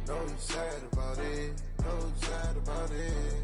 know you sad about it, know you sad about it.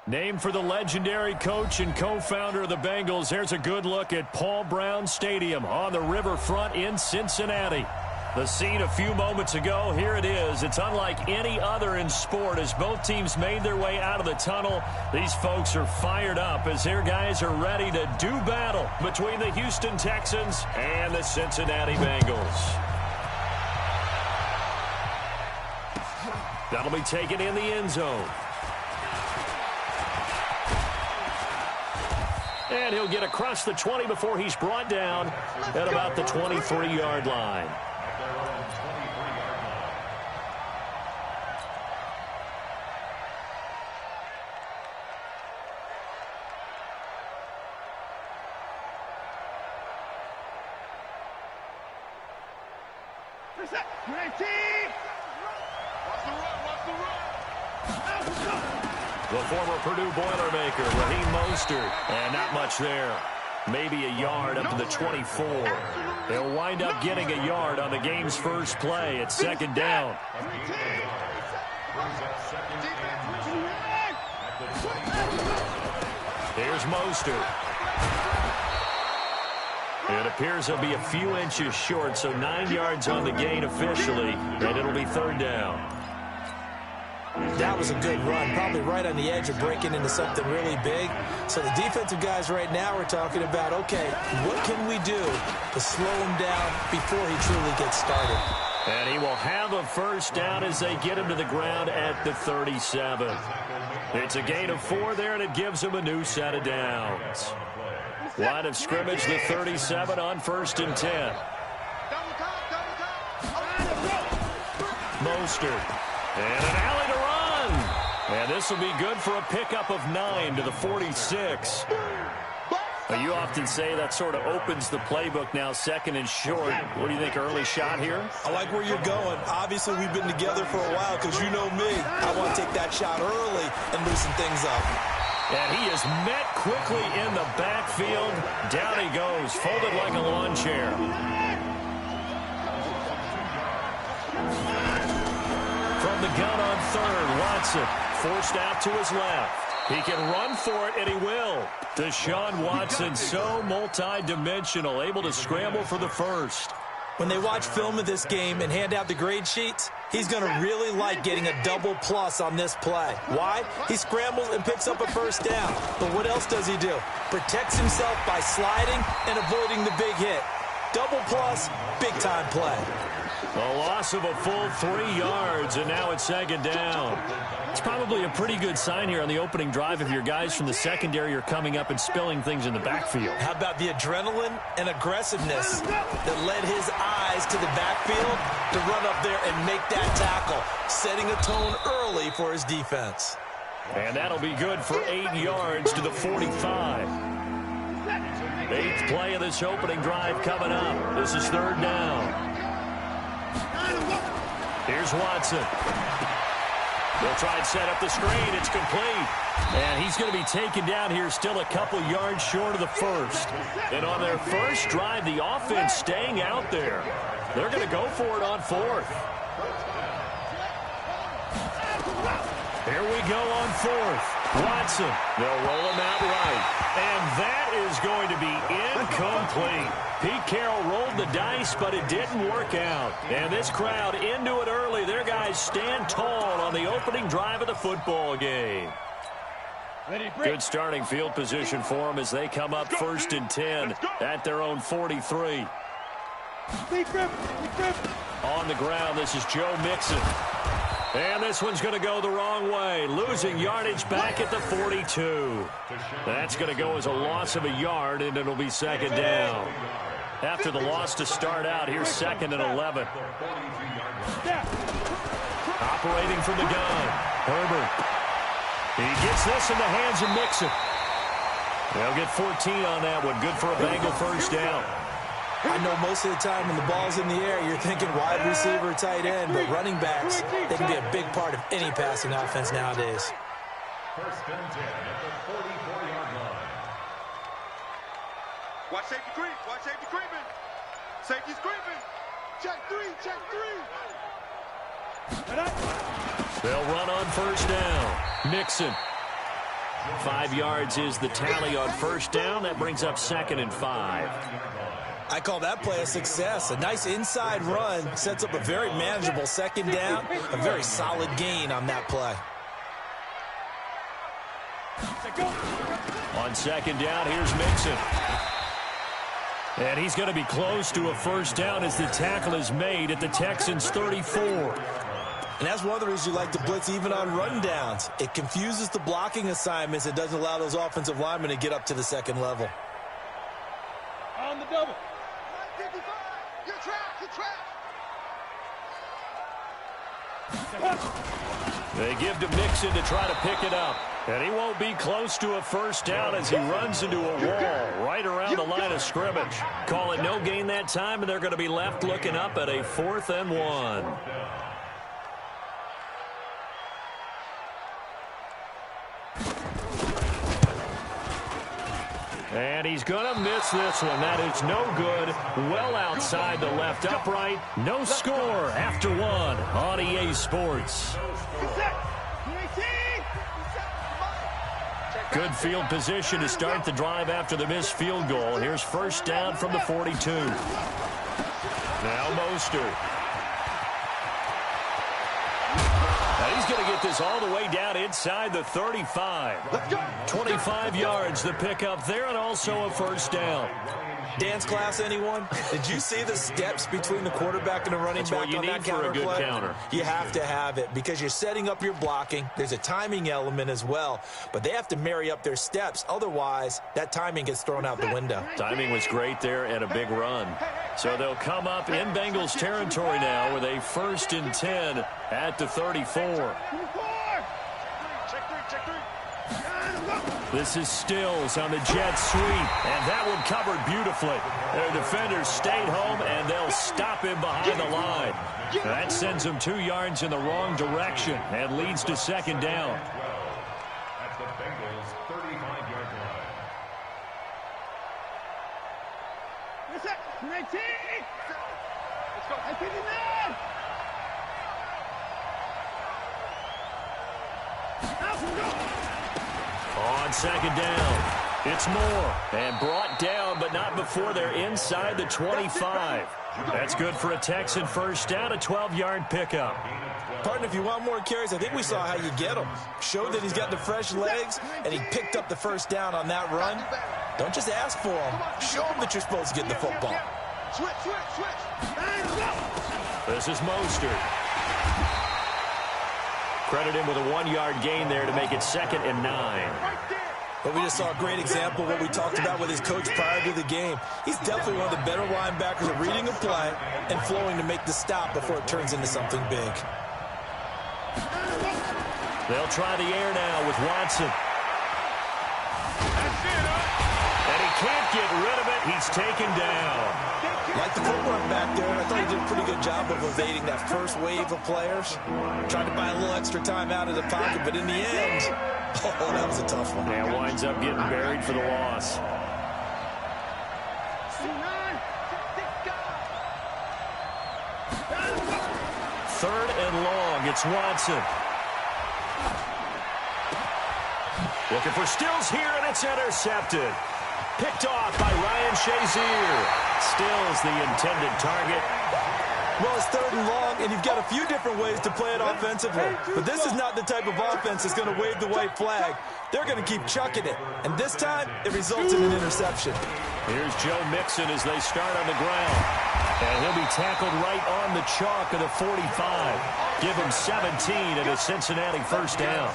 Named for the legendary coach and co-founder of the Bengals, here's a good look at Paul Brown Stadium on the riverfront in Cincinnati. The scene a few moments ago, here it is. It's unlike any other in sport as both teams made their way out of the tunnel. These folks are fired up as their guys are ready to do battle between the Houston Texans and the Cincinnati Bengals. That'll be taken in the end zone. And he'll get across the 20 before he's brought down at about the 23-yard line. The former Purdue Boilermaker, Raheem Mostert, and not much there. Maybe a yard up to the 24. They'll wind up getting a yard on the game's first play at second down. Here's Mostert. It appears he'll be a few inches short, so 9 yards on the gain officially, and it'll be third down. That was a good run, probably right on the edge of breaking into something really big. So the defensive guys right now are talking about, okay, what can we do to slow him down before he truly gets started? And he will have a first down as they get him to the ground at the 37. It's a gain of 4 there, and it gives him a new set of downs. Line of scrimmage, the 37 on 1st and 10. Mostert. And an alley to run. And this will be good for a pickup of 9 to the 46. Now, you often say that sort of opens the playbook now, second and short. What do you think, early shot here? I like where you're going. Obviously, we've been together for a while because you know me. I want to take that shot early and loosen things up. And he is met quickly in the backfield. Down he goes, folded like a lawn chair. From the gun on third, Watson forced out to his left. He can run for it, and he will. Deshaun Watson, so multi-dimensional, able to scramble for the first. When they watch film of this game and hand out the grade sheets, he's going to really like getting a double plus on this play. Why? He scrambles and picks up a first down. But what else does he do? Protects himself by sliding and avoiding the big hit. Double plus, big-time play. A loss of a full 3 yards, and now it's second down. It's probably a pretty good sign here on the opening drive if your guys from the secondary are coming up and spilling things in the backfield. How about the adrenaline and aggressiveness that led his eyes to the backfield to run up there and make that tackle, setting a tone early for his defense. And that'll be good for 8 yards to the 45. 8th play of this opening drive coming up. This is 3rd down. Here's Watson. They'll try and set up the screen. It's complete. And he's going to be taken down here still a couple yards short of the first. And on their first drive, the offense staying out there. They're going to go for it on 4th. Here we go on 4th. Watson. They'll roll him out right. And that is going to be incomplete. Pete Carroll rolled the dice, but it didn't work out. And this crowd into it early. Their guys stand tall on the opening drive of the football game. Good starting field position for them as they come up 1st and 10 at their own 43. On the ground, this is Joe Mixon. And this one's going to go the wrong way, losing yardage back at the 42. That's going to go as a loss of a yard, and it'll be 2nd down. After the loss to start out, here's 2nd and 11. Operating from the gun, Herbert. He gets this in the hands of Mixon. They'll get 14 on that one. Good for a Bengal first down. I know most of the time when the ball's in the air, you're thinking wide receiver, tight end, but running backs, they can be a big part of any passing offense nowadays. 1st and 10 at the 44-yard line. Watch safety creep. Watch safety creeping. Safety's creeping. Check 3. Check 3. They'll run on 1st down. Mixon. 5 yards is the tally on 1st down. That brings up 2nd and 5. I call that play a success. A nice inside run sets up a very manageable 2nd down. A very solid gain on that play. On 2nd down, here's Mixon. And he's going to be close to a 1st down as the tackle is made at the Texans' 34. And that's one of the reasons you like to blitz even on run downs. It confuses the blocking assignments. It doesn't allow those offensive linemen to get up to the 2nd level. On the double. 55. You're trapped. You're trapped. They give to Mixon to try to pick it up. And he won't be close to a 1st down as he runs into a wall right around the line of scrimmage. Call it no gain that time, and they're going to be left looking up at a 4th and 1. And he's going to miss this one. That is no good. Well outside the left upright. No score after 1 on EA Sports. Good field position to start the drive after the missed field goal. Here's 1st down from the 42. Now Mostert. Now he's going to get this all the way down inside the 35. 25 yards the pickup there, and also a 1st down. Dance class, anyone? Did you see the steps between the quarterback and the running back on that counter play? That's what you need for a good counter. You have to have it because you're setting up your blocking. There's a timing element as well, but they have to marry up their steps. Otherwise, that timing gets thrown out the window. Timing was great there and a big run. So they'll come up in Bengals territory now with a 1st and 10 at the 34. This is Stills on the jet sweep, and that one covered beautifully. Their defenders stayed home, and they'll stop him behind the line. That sends him 2 yards in the wrong direction and leads to 2nd down. At the Bengals' 35-yard line. 19. Let's go. 59. On 2nd down, it's Moore, and brought down, but not before they're inside the 25. That's good for a Texan 1st down, a 12-yard pickup. Partner, if you want more carries, I think we saw how you get him. Showed that he's got the fresh legs, and he picked up the 1st down on that run. Don't just ask for him. Show him that you're supposed to get the football. Switch. This is Mostert. Credit him with a 1-yard gain there to make it 2nd and 9. But we just saw a great example of what we talked about with his coach prior to the game. He's definitely one of the better linebackers at reading a play and flowing to make the stop before it turns into something big. They'll try the air now with Watson. And he can't get rid of it. He's taken down. Like the footwork back there, I thought he did a pretty good job of evading that first wave of players. Tried to buy a little extra time out of the pocket, but in the end, oh, that was a tough one. Yeah, winds up getting buried for the loss. Third and long, it's Watson. Looking for Stills here, and it's intercepted. Picked off by Ryan Shazier. Stills the intended target. Well, it's third and long, and you've got a few different ways to play it offensively. But this is not the type of offense that's going to wave the white flag. They're going to keep chucking it. And this time, it results in an interception. Here's Joe Mixon as they start on the ground. And he'll be tackled right on the chalk of the 45. Give him 17 at a Cincinnati first down.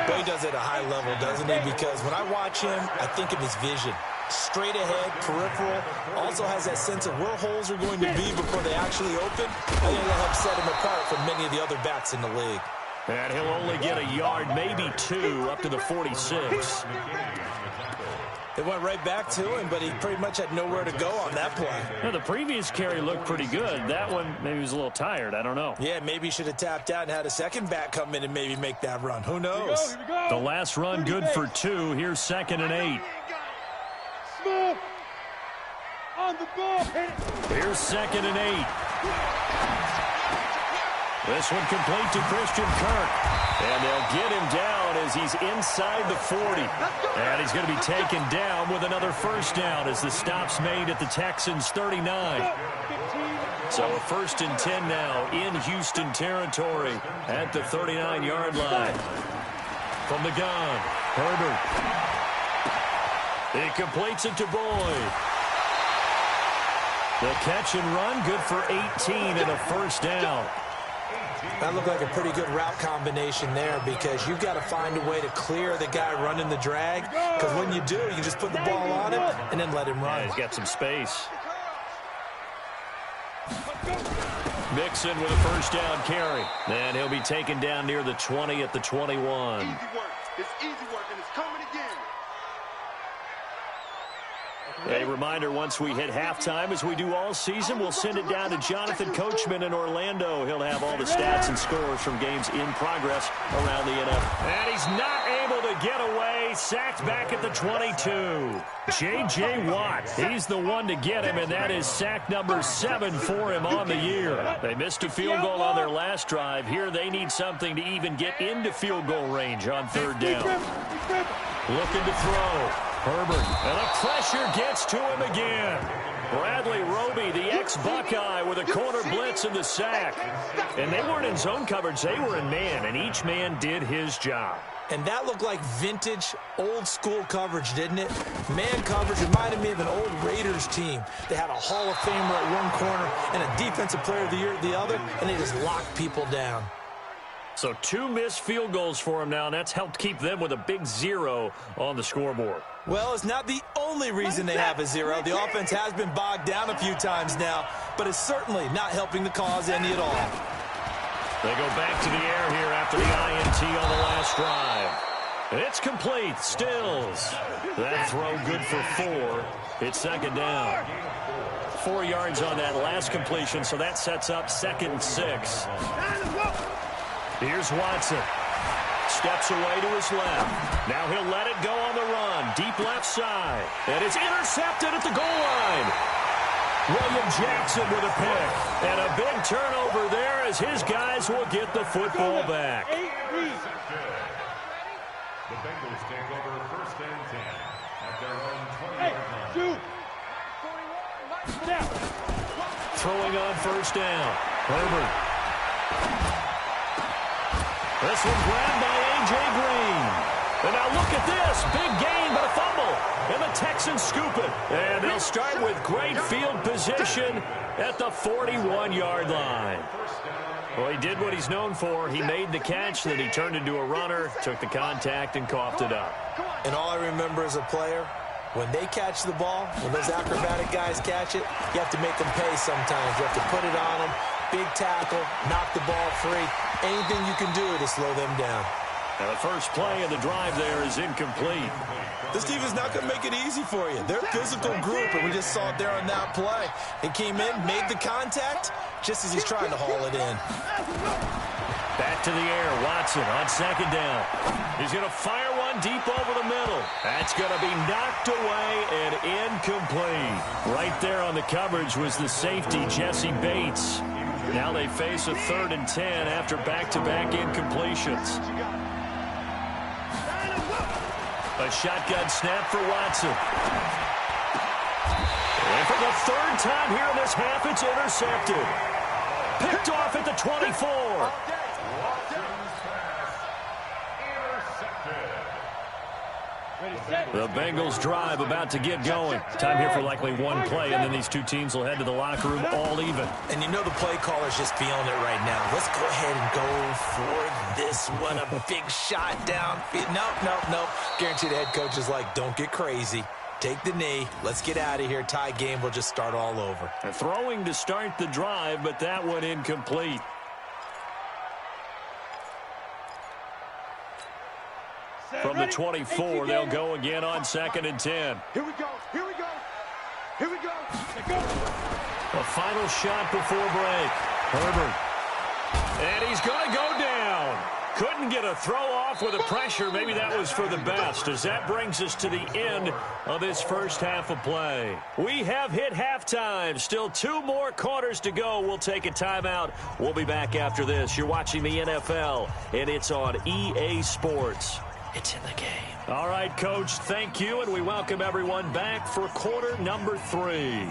But he does it at a high level, doesn't he? Because when I watch him, I think of his vision. Straight ahead, peripheral, also has that sense of where holes are going to be before they actually open. I think that'll help set him apart from many of the other backs in the league. And he'll only get a yard, maybe two, up to the 46. It went right back to him, but he pretty much had nowhere to go on that play. Now, the previous carry looked pretty good. That one, maybe he was a little tired. I don't know. Yeah, maybe he should have tapped out and had a second back come in and maybe make that run. Who knows? Here we go. The last run good for 2. Here's 2nd and 8. Smith on the ball. Here's 2nd and 8. This one complete to Christian Kirk. And they'll get him down as he's inside the 40. And he's going to be taken down with another first down as the stop's made at the Texans' 39. So a 1st and 10 now in Houston territory at the 39-yard line. From the gun, Herbert. He completes it to Boyd. The catch and run, good for 18 and a first down. That looked like a pretty good route combination there because you've got to find a way to clear the guy running the drag. Because when you do, you just put the ball on him and then let him run. Yeah, he's got some space. Mixon with a first down carry. And he'll be taken down near the 20 at the 21. Easy work. It's easy work, and it's coming again. A reminder, once we hit halftime, as we do all season, we'll send it down to Jonathan Coachman in Orlando. He'll have all the stats and scores from games in progress around the NFL. And he's not able to get away. Sacked back at the 22. J.J. Watt, he's the one to get him, and that is sack number 7 for him on the year. They missed a field goal on their last drive. Here they need something to even get into field goal range on 3rd down. Looking to throw. Herbert, and the pressure gets to him again. Bradley Roby, the ex-Buckeye, with a corner blitz and the sack. And they weren't in zone coverage, they were in man, and each man did his job. And that looked like vintage, old-school coverage, didn't it? Man coverage reminded me of an old Raiders team. They had a Hall of Famer at one corner and a Defensive Player of the Year at the other, and they just locked people down. So 2 missed field goals for him now, and that's helped keep them with a big 0 on the scoreboard. Well, it's not the only reason they have a 0. The offense has been bogged down a few times now, but it's certainly not helping the cause any at all. They go back to the air here after the INT on the last drive. It's complete. Stills. That throw good for 4. It's 2nd down. 4 yards on that last completion, so that sets up 2nd and 6. Here's Watson. Steps away to his left. Now he'll let it go on the run. Deep left side. And it's intercepted at the goal line. William Jackson with a pick. And a big turnover there as his guys will get the football back. The Bengals take over 1st and 10 at their own 20-yard line. Throwing on 1st down. Herbert. This one grabbed by A.J. Green. And now look at this. Big gain, but a fumble. And the Texans scoop it. And they'll start with great field position at the 41-yard line. 1st down Well, he did what he's known for. He made the catch, then he turned into a runner, took the contact, and coughed it up. And all I remember as a player, when they catch the ball, when those acrobatic guys catch it, you have to make them pay sometimes. You have to put it on them, big tackle, knock the ball free. Anything you can do to slow them down. And the first play of the drive there is incomplete. This team is not going to make it easy for you. They're a physical group, and we just saw it there on that play. He came in, made the contact, just as he's trying to haul it in. Back to the air, Watson on second down. He's going to fire one deep over the middle. That's going to be knocked away and incomplete. Right there on the coverage was the safety, Jesse Bates. Now they face a 3rd and 10 after back-to-back incompletions. A shotgun snap for Watson. And for the 3rd time here in this half, it's intercepted. Picked off at the 24. The Bengals drive about to get going. Time here for likely one play, and then these two teams will head to the locker room all even. And you know the play caller's just feeling it right now. Let's go ahead and go for this one. A big shot down. Nope. Guarantee the head coach is like, don't get crazy. Take the knee. Let's get out of here. Tie game. We'll just start all over. Throwing to start the drive, but that one incomplete. From the 24, they'll go again on 2nd and 10. Here we go. A final shot before break. Herbert. And he's going to go down. Couldn't get a throw off with the pressure. Maybe that was for the best, as that brings us to the end of this first half of play. We have hit halftime. Still 2 more quarters to go. We'll take a timeout. We'll be back after this. You're watching the NFL, and it's on EA Sports. It's in the game. All right, Coach, thank you, and we welcome everyone back for quarter number 3.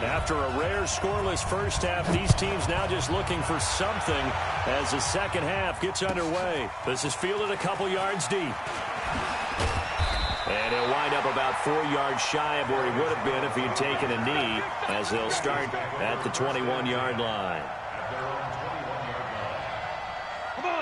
After a rare scoreless first half, these teams now just looking for something as the second half gets underway. This is fielded a couple yards deep. And he'll wind up about 4 yards shy of where he would have been if he had taken a knee, as they'll start at the 21-yard line.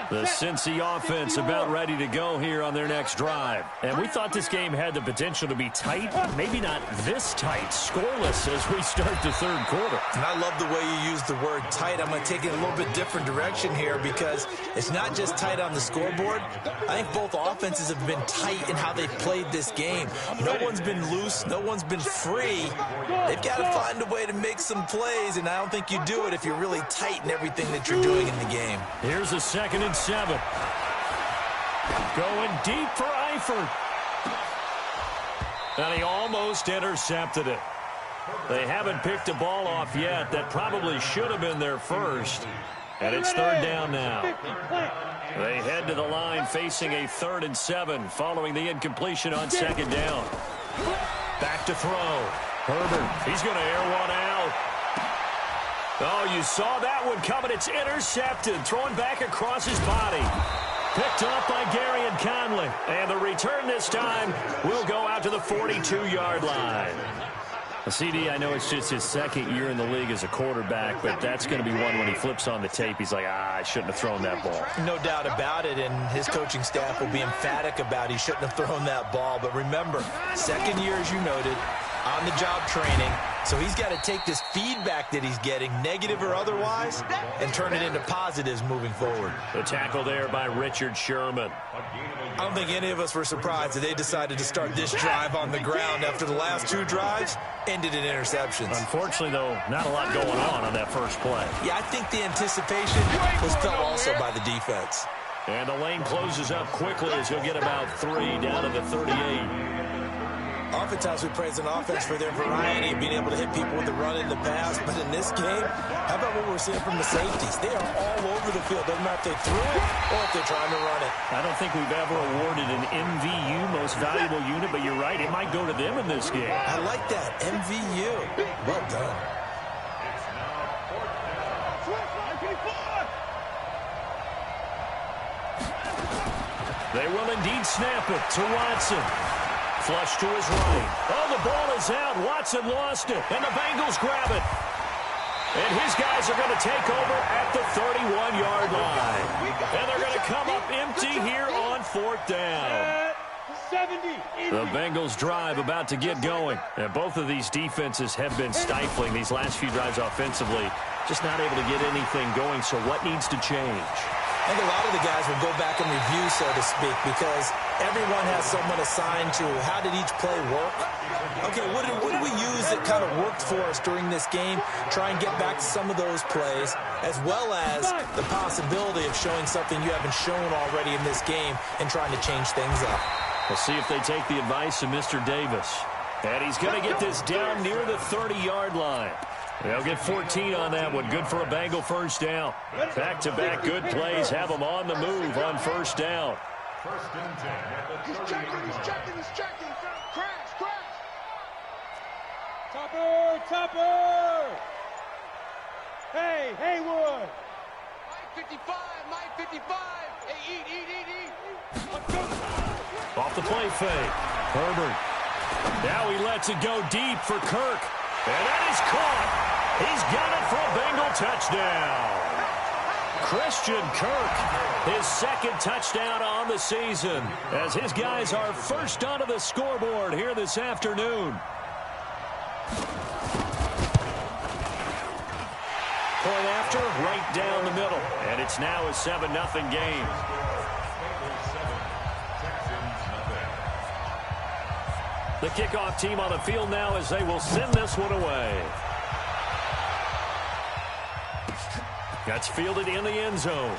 The Cincy offense about ready to go here on their next drive. And we thought this game had the potential to be tight, maybe not this tight, scoreless as we start the 3rd quarter. And I love the way you use the word tight. I'm going to take it in a little bit different direction here, because it's not just tight on the scoreboard. I think both offenses have been tight in how they've played this game. No one's been loose. No one's been free. They've got to find a way to make some plays, and I don't think you do it if you're really tight in everything that you're doing in the game. Here's a 2nd and 7. Going deep for Eifert. And he almost intercepted it. They haven't picked a ball off yet. That probably should have been their first. And it's 3rd down now. They head to the line facing a 3rd and 7 following the incompletion on 2nd down. Back to throw. Herbert, he's going to air one out. Oh, you saw that one coming. It's intercepted. Thrown back across his body. Picked up by Gary and Conley. And the return this time will go out to the 42-yard line. CD, I know it's just his 2nd year in the league as a quarterback, but that's going to be one when he flips on the tape. He's like, I shouldn't have thrown that ball. No doubt about it, and his coaching staff will be emphatic about he shouldn't have thrown that ball. But remember, 2nd year, as you noted, on-the-job training. So he's got to take this feedback that he's getting, negative or otherwise, and turn it into positives moving forward. The tackle there by Richard Sherman. I don't think any of us were surprised that they decided to start this drive on the ground after the last 2 drives ended in interceptions. Unfortunately, though, not a lot going on that first play. Yeah, I think the anticipation was felt also by the defense. And the lane closes up quickly as he'll get about 3 down to the 38. Oftentimes we praise an offense for their variety of being able to hit people with the run in the pass. But in this game, how about what we're seeing from the safeties? They are all over the field. Doesn't matter if they threw it or if they're trying to run it. I don't think we've ever awarded an MVU, most valuable unit, but you're right. It might go to them in this game. I like that. MVU. Well done. They will indeed snap it to Watson. Flush to his right. Oh, the ball is out. Watson lost it, and the Bengals grab it. And his guys are going to take over at the 31-yard line. And they're going to come up empty here on 4th down. 70. The Bengals drive about to get going. And both of these defenses have been stifling these last few drives offensively. Just not able to get anything going, so what needs to change? I think a lot of the guys will go back and review, so to speak, because everyone has someone assigned to how did each play work. Okay, what did we use that kind of worked for us during this game? Try and get back to some of those plays, as well as the possibility of showing something you haven't shown already in this game and trying to change things up. We'll see if they take the advice of Mr. Davis. And he's going to get this down near the 30-yard line. They'll get 14 on that one. Good for a Bengal first down. Back-to-back good plays have them on the move on first down. First and 10 at the 30-yard line. He's checking. Crash. Topper. Hey, Haywood. Mike 55. Hey, eat. Let's go. Off the play fake. Herbert. Now he lets it go deep for Kirk. And that is caught. He's got it for a Bengal touchdown. Christian Kirk, his second touchdown on the season, as his guys are first onto the scoreboard here this afternoon. Point after, right down the middle. And it's now a 7-0 game. The kickoff team on the field now as they will send this one away. That's fielded in the end zone.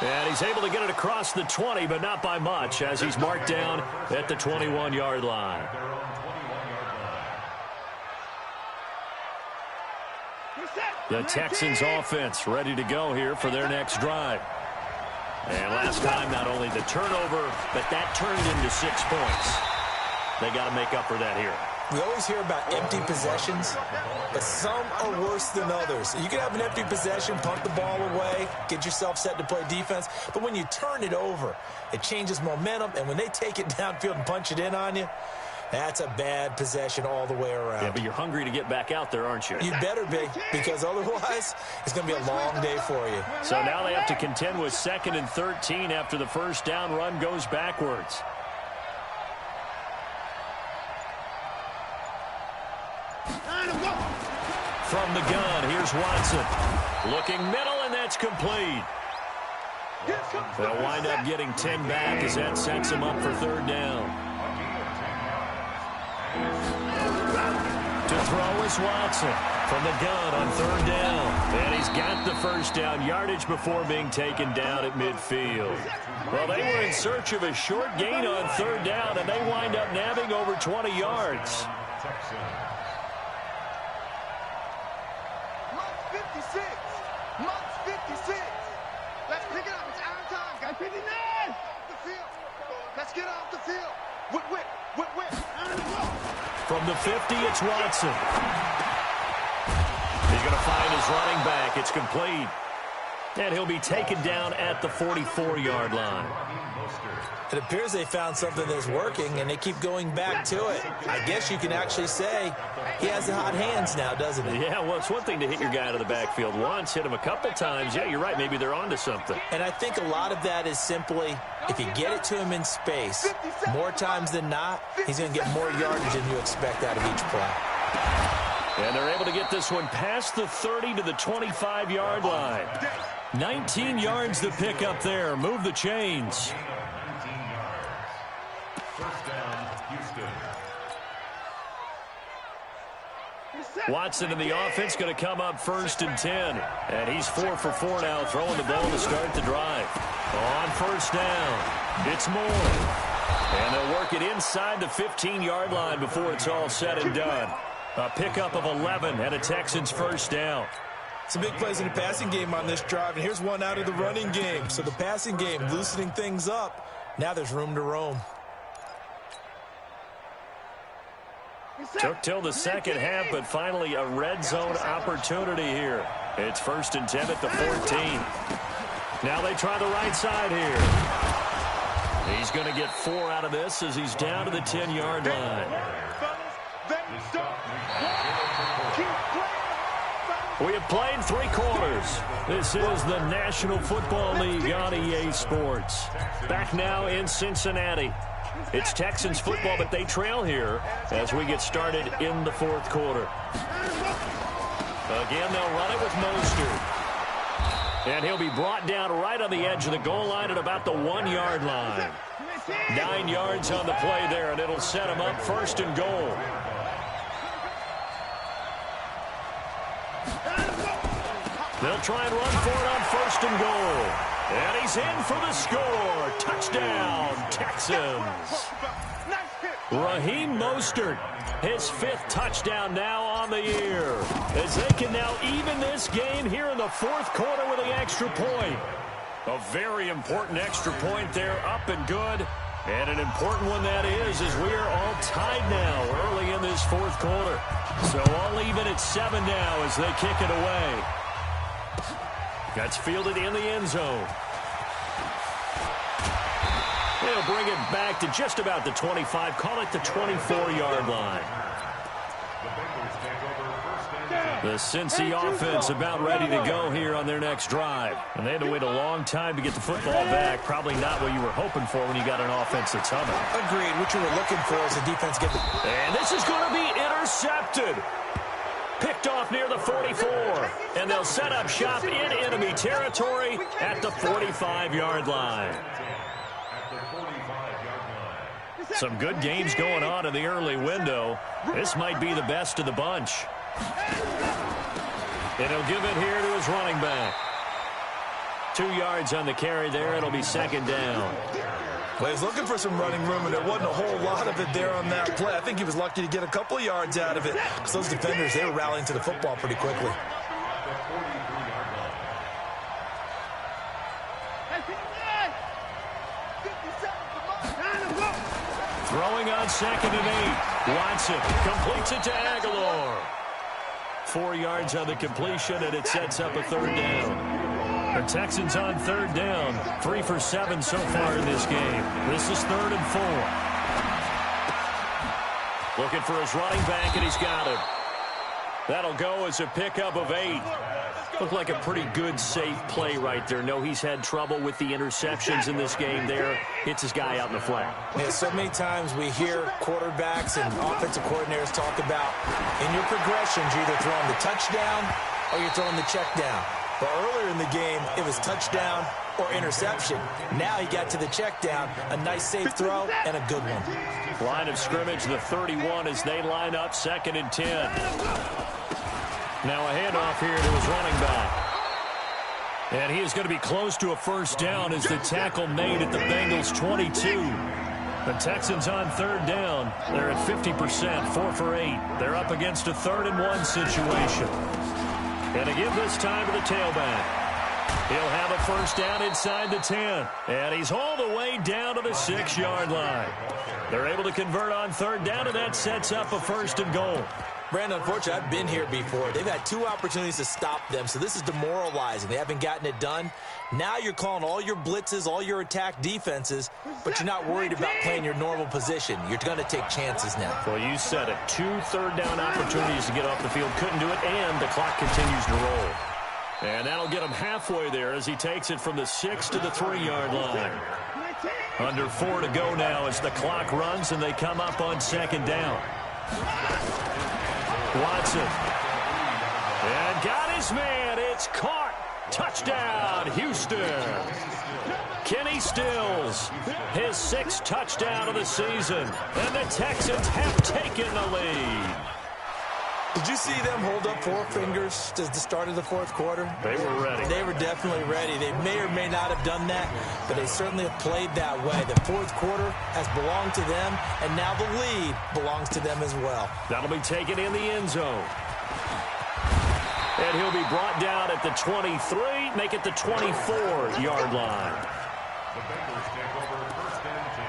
And he's able to get it across the 20, but not by much, as he's marked down at the 21-yard line. The Texans offense ready to go here for their next drive. And last time, not only the turnover, but that turned into 6 points. They got to make up for that here. We always hear about empty possessions, but some are worse than others. You can have an empty possession, punt the ball away, get yourself set to play defense, but when you turn it over, it changes momentum, and when they take it downfield and punch it in on you, that's a bad possession all the way around. Yeah, but you're hungry to get back out there, aren't you? You better be, because otherwise it's going to be a long day for you. So now they have to contend with 2nd and 13 after the first down run goes backwards. From the gun, here's Watson. Looking middle, and that's complete. They'll wind up getting 10 back as that sets them up for 3rd down. To throw is Watson from the gun on 3rd down. And he's got the first down yardage before being taken down at midfield. Well, they were in search of a short gain on 3rd down, and they wind up nabbing over 20 yards. Months 56. Let's pick it up. It's our time. Got 59. Off the field. Let's get off the field. Whip. From the 50, it's Watson. He's going to find his running back. It's complete. And he'll be taken down at the 44-yard line. It appears they found something that's working, and they keep going back to it. I guess you can actually say he has the hot hands now, doesn't he? Yeah, well, it's one thing to hit your guy out of the backfield once, hit him a couple times. Yeah, you're right. Maybe they're onto something. And I think a lot of that is simply if you get it to him in space, more times than not, he's going to get more yardage than you expect out of each play. And they're able to get this one past the 30 to the 25-yard line. 19 yards to pick up there. Move the chains. 19 yards. First down, Houston. Watson in the offense going to come up 1st and 10. And he's 4 for 4 now, throwing the ball to start the drive. On 1st down, it's Moore. And they'll work it inside the 15-yard line before it's all said and done. A pickup of 11 and a Texans first down. Some big plays in the passing game on this drive, and here's one out of the running game. So the passing game loosening things up. Now there's room to roam. Took till the second half, but finally a red zone opportunity here. It's 1st and 10 at the 14. Now they try the right side here. He's going to get 4 out of this as he's down to the 10-yard line. We have played 3 quarters. This is the National Football League on EA Sports. Back now in Cincinnati. It's Texans football, but they trail here as we get started in the 4th quarter. Again, they'll run it with Mostert. And he'll be brought down right on the edge of the goal line at about the 1-yard line. 9 yards on the play there, and it'll set him up 1st and goal. They'll try and run for it on 1st and goal. And he's in for the score. Touchdown, Texans. Raheem Mostert, his 5th touchdown now on the year, as they can now even this game here in the 4th quarter with the extra point. A very important extra point there, up and good. And an important one that is, as we are all tied now early in this 4th quarter. So all even at 7 now as they kick it away. That's fielded in the end zone. They'll bring it back to just about the 25, call it the 24-yard line. The Cincy offense about ready to go here on their next drive. And they had to wait a long time to get the football back. Probably not what you were hoping for when you got an offense that's humming. Agreed. What you were looking for is a defense get the... And this is going to be intercepted. Picked off near the 44. And they'll set up shop in enemy territory at the 45-yard line. Some good games going on in the early window. This might be the best of the bunch. And he'll give it here to his running back. 2 yards on the carry there. It'll be 2nd down. Well, he's looking for some running room, and there wasn't a whole lot of it there on that play. I think he was lucky to get a couple of yards out of it, because those defenders, they were rallying to the football pretty quickly. Throwing on 2nd and 8. Watson completes it to Aguilar. 4 yards on the completion, and it sets up a 3rd down. The Texans on 3rd down. 3 for 7 so far in this game. This is 3rd and 4. Looking for his running back, and he's got him. That'll go as a pickup of 8. Looked like a pretty good, safe play right there. No, he's had trouble with the interceptions in this game there. Hits his guy out in the flat. Yeah, so many times we hear quarterbacks and offensive coordinators talk about in your progressions, you're either throwing the touchdown or you're throwing the check down. But earlier in the game, it was touchdown or interception. Now he got to the check down. A nice, safe throw and a good one. Line of scrimmage, the 31 as they line up 2nd and 10. Now a handoff here to his running back. And he is going to be close to a 1st down as the tackle made at the Bengals 22. The Texans on 3rd down. They're at 50%, 4 for 8. They're up against a 3rd and 1 situation. And to give this time to the tailback. He'll have a 1st down inside the 10. And he's all the way down to the 6-yard line. They're able to convert on 3rd down, and that sets up a 1st and goal. Brandon, unfortunately, I've been here before. They've had 2 opportunities to stop them, so this is demoralizing. They haven't gotten it done. Now you're calling all your blitzes, all your attack defenses, but you're not worried about playing your normal position. You're going to take chances now. Well, you said it. 2 3rd-down opportunities to get off the field. Couldn't do it, and the clock continues to roll. And that'll get him halfway there as he takes it from the 6 to the 3-yard line. Under 4 to go now as the clock runs, and they come up on 2nd down. Watson. And got his man. It's caught. Touchdown, Houston. Kenny Stills, his 6th touchdown of the season. And the Texans have taken the lead. Did you see them hold up 4 fingers at the start of the 4th quarter? They were ready. They were definitely ready. They may or may not have done that, but they certainly have played that way. The 4th quarter has belonged to them, and now the lead belongs to them as well. That'll be taken in the end zone. And he'll be brought down at the 23, make it the 24-yard line. The Bengals take over 1st and 10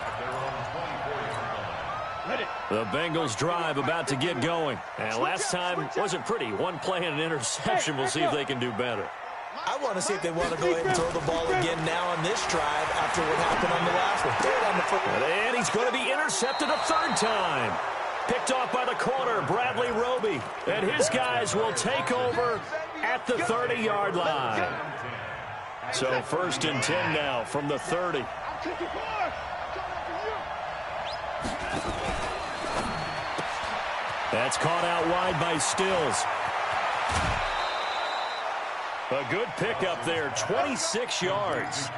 at their own 24-yard line. The Bengals drive about to get going. And last time wasn't pretty. 1 play and an interception. We'll see if they can do better. I want to see if they want to go ahead and throw the ball again now on this drive after what happened on the last one. Throw it on the football. And he's going to be intercepted a third time. Picked off by the corner, Bradley Roby. And his guys will take over at the 30-yard line. So 1st and 10 now from the 30. That's caught out wide by Stills. A good pickup there, 26 yards.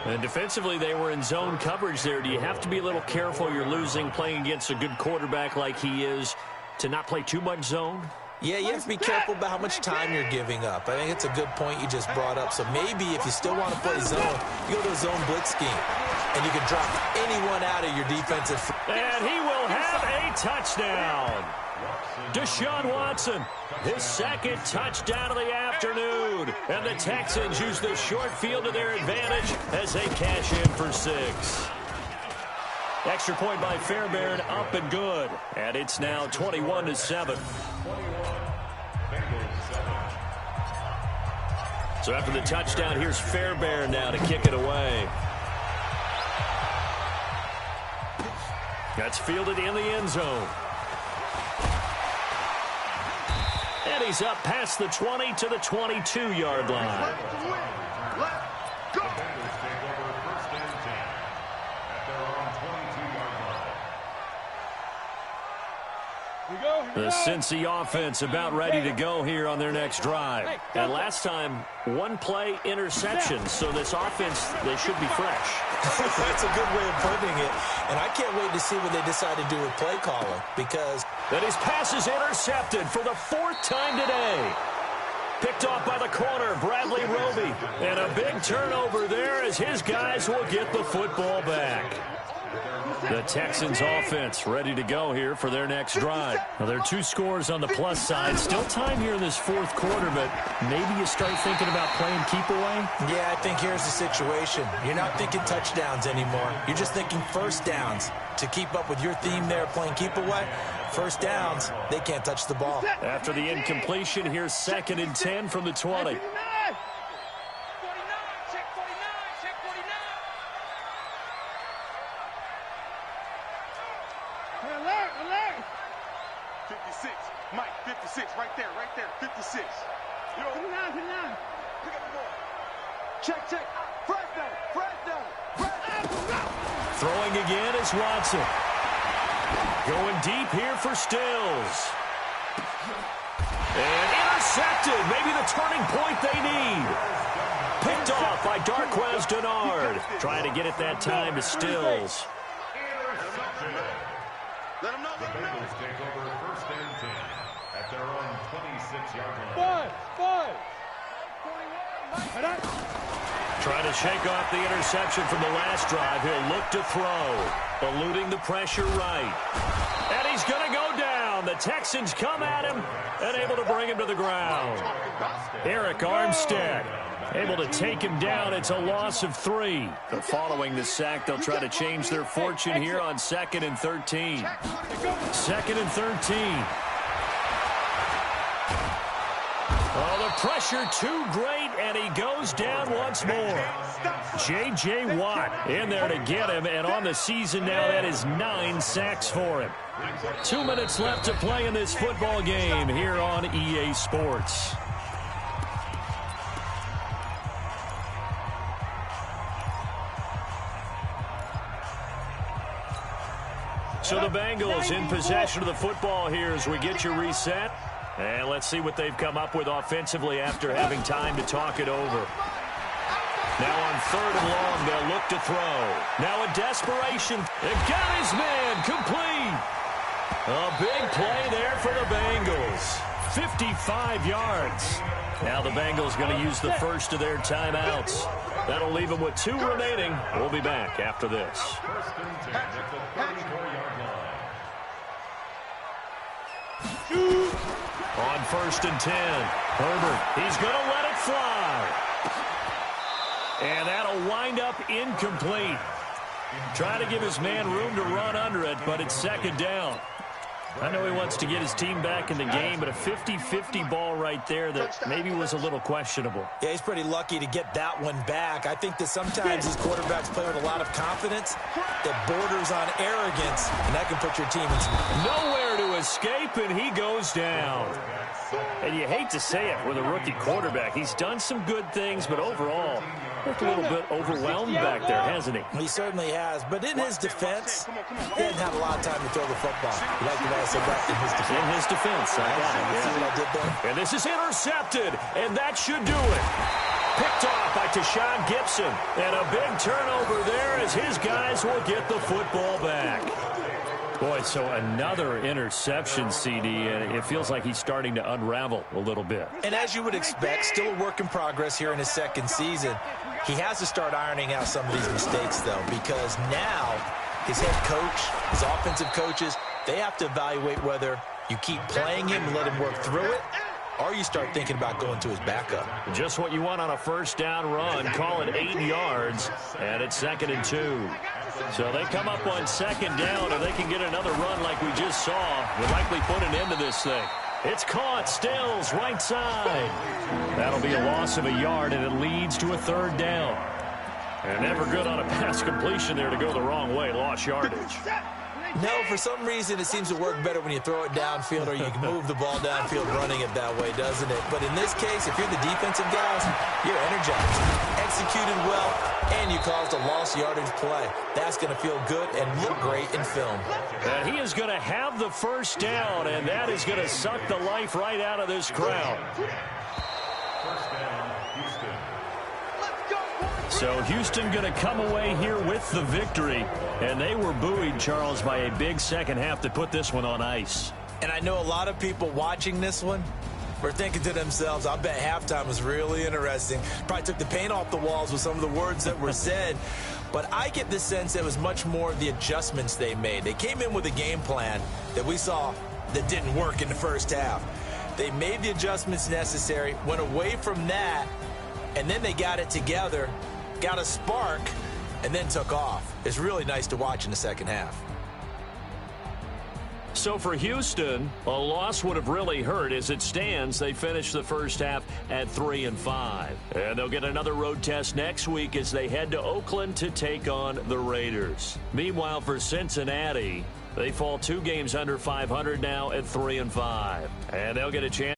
And defensively, they were in zone coverage there. Do you have to be a little careful? You're losing, playing against a good quarterback like he is, to not play too much zone? Yeah, you have to be careful about how much time you're giving up. I think it's a good point you just brought up. So maybe if you still want to play zone, you go to a zone blitz scheme, and you can drop anyone out of your defensive. And he will have a touchdown. Deshaun Watson, his second touchdown of the afternoon. And the Texans use the short field to their advantage as they cash in for 6. Extra point by Fairbairn, up and good. And it's now 21-7. So after the touchdown, here's Fairbairn now to kick it away. That's fielded in the end zone. And he's up past the 20 to the 22-yard line. The Cincy offense about ready to go here on their next drive. And last time, 1-play interception. So this offense, they should be fresh. That's a good way of putting it. And I can't wait to see what they decide to do with play calling, because that his pass is intercepted for the 4th time today. Picked off by the corner, Bradley Roby. And a big turnover there as his guys will get the football back. The Texans offense ready to go here for their next drive. Now, there are 2 scores on the plus side. Still time here in this 4th quarter, but maybe you start thinking about playing keep away? Yeah, I think here's the situation. You're not thinking touchdowns anymore. You're just thinking first downs. To keep up with your theme there, playing keep away, first downs, they can't touch the ball. After the incompletion, here's 2nd and 10 from the 20. Throwing again is Watson. Going deep here for Stills. And intercepted. Maybe the turning point they need. Picked off by Darquez Denard. Trying to get it that time to Stills. Let them know. The Bengals take over 1st and 10 at their own 26-yard line. 5. Trying to shake off the interception from the last drive. He'll look to throw. Eluding the pressure right. And he's going to go down. The Texans come at him and able to bring him to the ground. Eric Armstead able to take him down. It's a loss of 3. But following the sack, they'll try to change their fortune here on 2nd and 13. 2nd and 13. Oh, the pressure too great, and he goes down once more. J.J. Watt in there to get him, and on the season now, that is 9 sacks for him. 2 minutes left to play in this football game here on EA Sports. So the Bengals in possession of the football here as we get you reset. And let's see what they've come up with offensively after having time to talk it over. Now on 3rd and long, they'll look to throw. Now a desperation. It got his man complete. A big play there for the Bengals. 55 yards. Now the Bengals going to use the first of their timeouts. That'll leave them with 2 remaining. We'll be back after this. 1st and 10 at the 34-yard line. On 1st and 10, Herbert, he's going to let it fly. And that'll wind up incomplete. Trying to give his man room to run under it, but it's 2nd down. I know he wants to get his team back in the game, but a 50-50 ball right there that maybe was a little questionable. Yeah, he's pretty lucky to get that one back. I think that sometimes these quarterbacks play with a lot of confidence that borders on arrogance, and that can put your team in some... Nowhere to escape, and he goes down. And you hate to say it with a rookie quarterback. He's done some good things, but overall, looked a little bit overwhelmed back there, hasn't he? He certainly has. But in his defense, he hasn't had a lot of time to throw the football. You like the way I said that? In his defense. In his defense. I got it. See what I did there? And this is intercepted, and that should do it. Picked off by Tashawn Gibson. And a big turnover there as his guys will get the football back. Boy, so another interception, CD, and it feels like he's starting to unravel a little bit. And as you would expect, still a work in progress here in his second season. He has to start ironing out some of these mistakes, though, because now his head coach, his offensive coaches, they have to evaluate whether you keep playing him and let him work through it, or you start thinking about going to his backup. Just what you want on a first down run. Call it 8 yards, and it's 2nd and 2. So they come up on 2nd down, and they can get another run like we just saw. Would likely put an end to this thing. It's caught. Stills, right side. That'll be a loss of a yard, and it leads to a 3rd down. And never good on a pass completion there to go the wrong way. Lost yardage. No, for some reason it seems to work better when you throw it downfield or you can move the ball downfield running it that way, doesn't it? But in this case, if you're the defensive guys, you're energized, executed well, and you caused a lost yardage play. That's going to feel good and look great in film. And he is going to have the first down, and that is going to suck the life right out of this crowd. First down, Houston. So Houston going to come away here with the victory. And they were buoyed, Charles, by a big second half to put this one on ice. And I know a lot of people watching this one were thinking to themselves, I bet halftime was really interesting. Probably took the paint off the walls with some of the words that were said. But I get the sense it was much more the adjustments they made. They came in with a game plan that we saw that didn't work in the first half. They made the adjustments necessary, went away from that, and then they got it together, got a spark, and then took off. It's really nice to watch in the second half. So for Houston, a loss would have really hurt. As it stands, they finished the first half at 3-5. And they'll get another road test next week as they head to Oakland to take on the Raiders. Meanwhile, for Cincinnati, they fall 2 games under 500 now at 3-5. And they'll get a chance